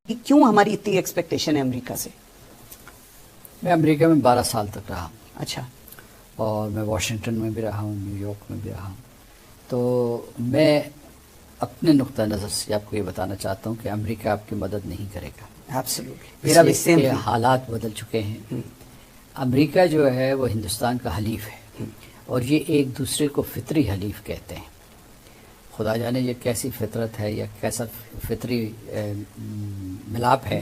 کیوں ہماری اتنی ایکسپیکٹیشن ہے امریکہ سے؟ میں امریکہ میں 12 سال تک رہا ہوں. اچھا. اور میں واشنگٹن میں بھی رہا ہوں, نیو یارک میں بھی رہا ہوں. تو میں اپنے نقطہ نظر سے آپ کو یہ بتانا چاہتا ہوں کہ امریکہ آپ کی مدد نہیں کرے گا. ایبسلیوٹلی. میرا بھی سیم کہ حالات بدل چکے ہیں. امریکہ جو ہے وہ ہندوستان کا حلیف ہے, اور یہ ایک دوسرے کو فطری حلیف کہتے ہیں. خدا جانے یہ کیسی فطرت ہے یا کیسا فطری ملاپ ہے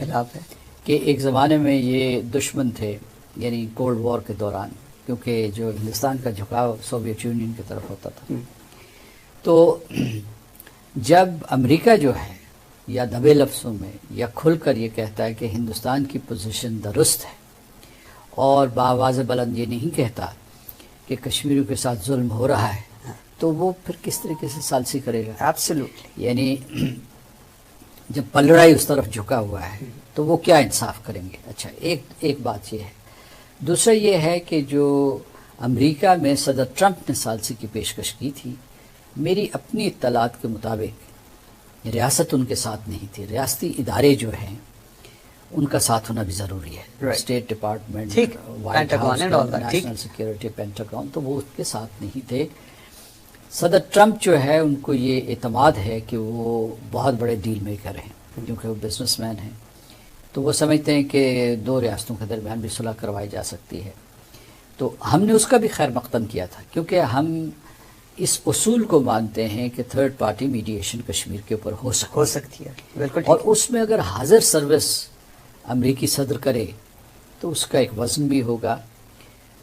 کہ ایک زمانے میں یہ دشمن تھے, یعنی کولڈ وار کے دوران, کیونکہ جو ہندوستان کا جھکاؤ سوویت یونین کی طرف ہوتا تھا. تو جب امریکہ جو ہے یا دبے لفظوں میں یا کھل کر یہ کہتا ہے کہ ہندوستان کی پوزیشن درست ہے, اور بآواز بلند یہ نہیں کہتا کہ کشمیریوں کے ساتھ ظلم ہو رہا ہے, تو وہ پھر کس طریقے سے ثالثی کرے گا؟ ایبسلیوٹلی. یعنی جب پلڑائی اس طرف جھکا ہوا ہے تو وہ کیا انصاف کریں گے؟ اچھا, ایک بات یہ ہے. دوسرا یہ ہے کہ جو امریکہ میں صدر ٹرمپ نے ثالثی کی پیشکش کی تھی, میری اپنی اطلاعات کے مطابق ریاست ان کے ساتھ نہیں تھی. ریاستی ادارے جو ہیں ان کا ساتھ ہونا بھی ضروری ہے. State department, white house, national security, Pentagon, تو وہ اس کے ساتھ نہیں تھے. صدر ٹرمپ جو ہے ان کو یہ اعتماد ہے کہ وہ بہت بڑے ڈیل میکر ہیں, کیونکہ وہ بزنس مین ہیں. تو وہ سمجھتے ہیں کہ دو ریاستوں کے درمیان بھی صلح کروائی جا سکتی ہے. تو ہم نے اس کا بھی خیر مقدم کیا تھا, کیونکہ ہم اس اصول کو مانتے ہیں کہ تھرڈ پارٹی میڈیشن کشمیر کے اوپر ہو سکتی ہے. بالکل. اور اس میں اگر حاضر سروس امریکی صدر کرے تو اس کا ایک وزن بھی ہوگا.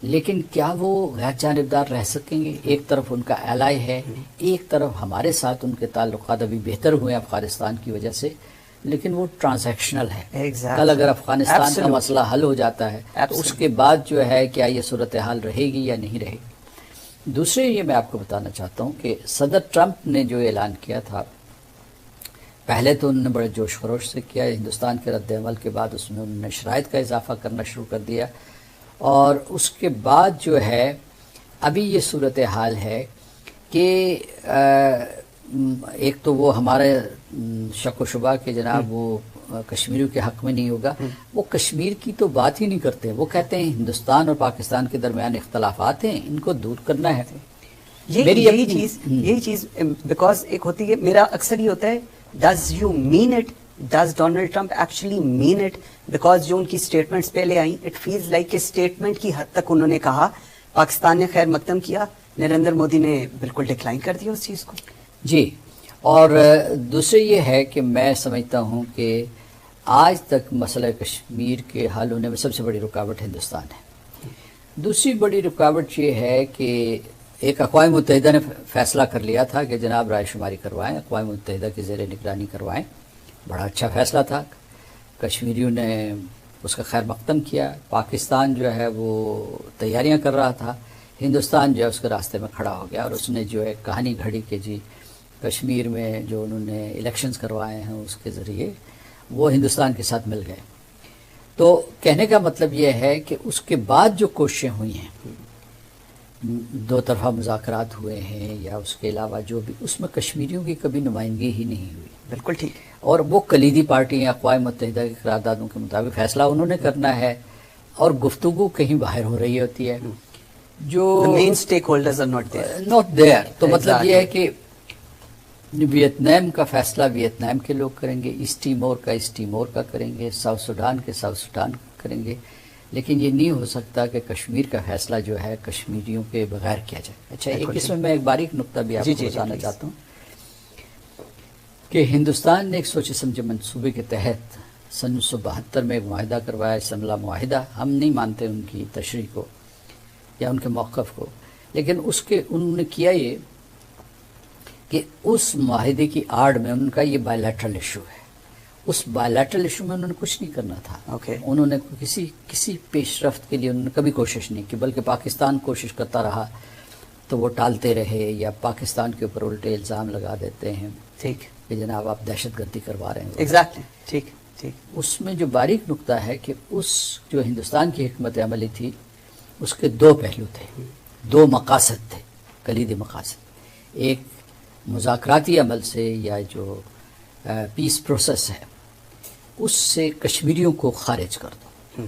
لیکن کیا وہ غیر جانبدار رہ سکیں گے؟ ایک طرف ان کا ایلائی ہے, ایک طرف ہمارے ساتھ ان کے تعلقات ابھی بہتر ہوئے افغانستان کی وجہ سے, لیکن وہ ٹرانزیکشنل ہے. کل اگر افغانستان کا مسئلہ حل ہو جاتا ہے تو اس کے بعد جو ہے کیا یہ صورتحال رہے گی یا نہیں رہے گی؟ دوسرے یہ میں آپ کو بتانا چاہتا ہوں کہ صدر ٹرمپ نے جو اعلان کیا تھا, پہلے تو انہوں نے بڑے جوش خروش سے کیا. ہندوستان کے رد عمل کے بعد اس میں انہوں نے شرائط کا اضافہ کرنا شروع کر دیا, اور اس کے بعد جو ہے ابھی یہ صورتحال ہے کہ ایک تو وہ ہمارے شک و شبہ کہ جناب وہ کشمیریوں کے حق میں نہیں ہوگا, وہ کشمیر کی تو بات ہی نہیں کرتے. وہ کہتے ہیں ہندوستان اور پاکستان کے درمیان اختلافات ہیں, ان کو دور کرنا ہے. یہی چیز بیکاز ایک ہوتی ہے, میرا اکثر یہ ہوتا ہے, does you mean it, does Donald Trump actually mean it? Because جو ان کی اسٹیٹمنٹس پہلے آئیں, اٹ فیلز لائک کہ اسٹیٹمنٹ کی حد تک انہوں نے کہا, پاکستان نے خیر مقدم کیا, نریندر مودی نے بالکل ڈکلائن کر دیا اس چیز کو. جی. اور دوسرے یہ ہے کہ میں سمجھتا ہوں کہ آج تک مسئلہ کشمیر کے حل ہونے میں سب سے بڑی رکاوٹ ہندوستان ہے. دوسری بڑی رکاوٹ یہ ہے کہ ایک اقوام متحدہ نے فیصلہ کر لیا تھا کہ جناب رائے شماری کروائیں, اقوام متحدہ کی زیر نگرانی کروائیں. بڑا اچھا فیصلہ تھا, کشمیریوں نے اس کا خیر مقدم کیا. پاکستان جو ہے وہ تیاریاں کر رہا تھا, ہندوستان جو ہے اس کے راستے میں کھڑا ہو گیا, اور اس نے جو ہے کہانی گھڑی کہ جی کشمیر میں جو انہوں نے الیکشنز کروائے ہیں اس کے ذریعے وہ ہندوستان کے ساتھ مل گئے. تو کہنے کا مطلب یہ ہے کہ اس کے بعد جو کوششیں ہوئی ہیں, دو طرفہ مذاکرات ہوئے ہیں یا اس کے علاوہ جو بھی, اس میں کشمیریوں کی کبھی نمائندگی ہی نہیں ہوئی. بالکل ٹھیک. اور وہ کلیدی پارٹی ہیں, اقوام متحدہ کی قراردادوں کے مطابق فیصلہ انہوں نے کرنا ہے, اور گفتگو کہیں باہر ہو رہی ہوتی ہے جو main stakeholders are not there. تو مطلب یہ ہے کہ ویتنام کا فیصلہ ویتنام کے لوگ کریں گے, ایسٹ ٹیمور کا ایسٹ ٹیمور کا کریں گے, ساؤتھ سوڈان کے ساؤتھ سوڈان کریں گے, لیکن یہ نہیں ہو سکتا کہ کشمیر کا فیصلہ جو ہے کشمیریوں کے بغیر کیا جائے. اچھا, ایک اس میں ایک باریک نقطہ بھی آپ کو بتانا چاہتا ہوں کہ ہندوستان نے ایک سوچے سمجھے منصوبے کے تحت سن 1972 میں ایک معاہدہ کروایا, شملہ معاہدہ. ہم نہیں مانتے ان کی تشریح کو یا ان کے موقف کو, لیکن اس کے انہوں نے کیا یہ کہ اس معاہدے کی آڑ میں ان کا یہ بائی لیٹرل ایشو ہے. اس بائی لیٹرل ایشو میں انہوں نے کچھ نہیں کرنا تھا. انہوں نے کسی پیش رفت کے لیے انہوں نے کبھی کوشش نہیں کی, بلکہ پاکستان کوشش کرتا رہا تو وہ ٹالتے رہے, یا پاکستان کے اوپر الٹے الزام لگا دیتے ہیں ٹھیک کہ جناب آپ دہشت گردی کروا رہے ہیں. ایگزیکٹلی ٹھیک ٹھیک. اس میں جو باریک نقطہ ہے کہ اس جو ہندوستان کی حکمت عملی تھی اس کے دو پہلو تھے, دو مقاصد تھے, کلیدی مقاصد. ایک مذاکراتی عمل سے یا جو پیس پروسیس ہے اس سے کشمیریوں کو خارج کر دو،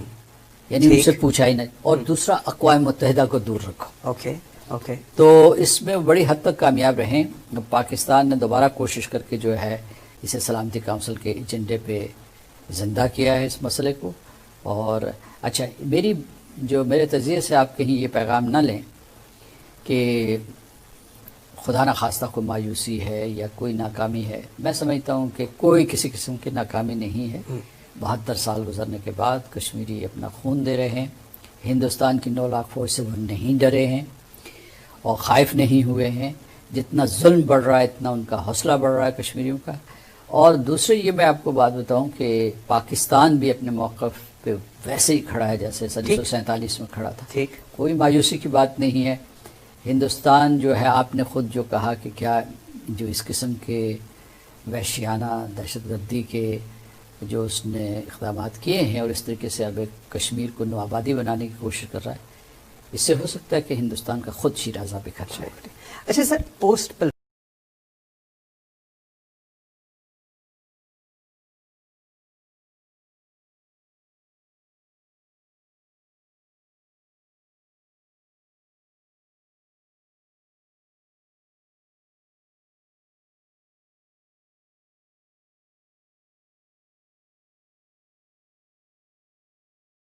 یعنی ٹھیک. ان سے پوچھا ہی نہیں، اور دوسرا اقوام متحدہ کو دور رکھو. اوکے اوکے تو اس میں بڑی حد تک کامیاب رہیں. پاکستان نے دوبارہ کوشش کر کے جو ہے اسے سلامتی کونسل کے ایجنڈے پہ زندہ کیا ہے اس مسئلے کو. اور اچھا، میرے تجزیے سے آپ کہیں یہ پیغام نہ لیں کہ خدا نخواستہ کوئی مایوسی ہے یا کوئی ناکامی ہے. میں سمجھتا ہوں کہ کوئی کسی قسم کی ناکامی نہیں ہے. 72 سال گزرنے کے بعد کشمیری اپنا خون دے رہے ہیں. ہندوستان کی 9 لاکھ فوج سے وہ نہیں ڈرے ہیں اور خائف نہیں ہوئے ہیں. جتنا ظلم بڑھ رہا ہے اتنا ان کا حوصلہ بڑھ رہا ہے کشمیریوں کا. اور دوسرے یہ میں آپ کو بات بتاؤں کہ پاکستان بھی اپنے موقف پہ ویسے ہی کھڑا ہے جیسے 1947 میں کھڑا تھا. ٹھیک. کوئی مایوسی کی بات نہیں ہے. ہندوستان جو ہے، آپ نے خود جو کہا کہ کیا جو اس قسم کے وحشیانہ دہشت گردی کے جو اس نے اقدامات کیے ہیں اور اس طریقے سے اب کشمیر کو نوآبادی بنانے کی کوشش کر رہا ہے، اس سے ہو سکتا ہے کہ ہندوستان کا خود شیرازہ بکھر جائے. اچھا سر، پوسٹ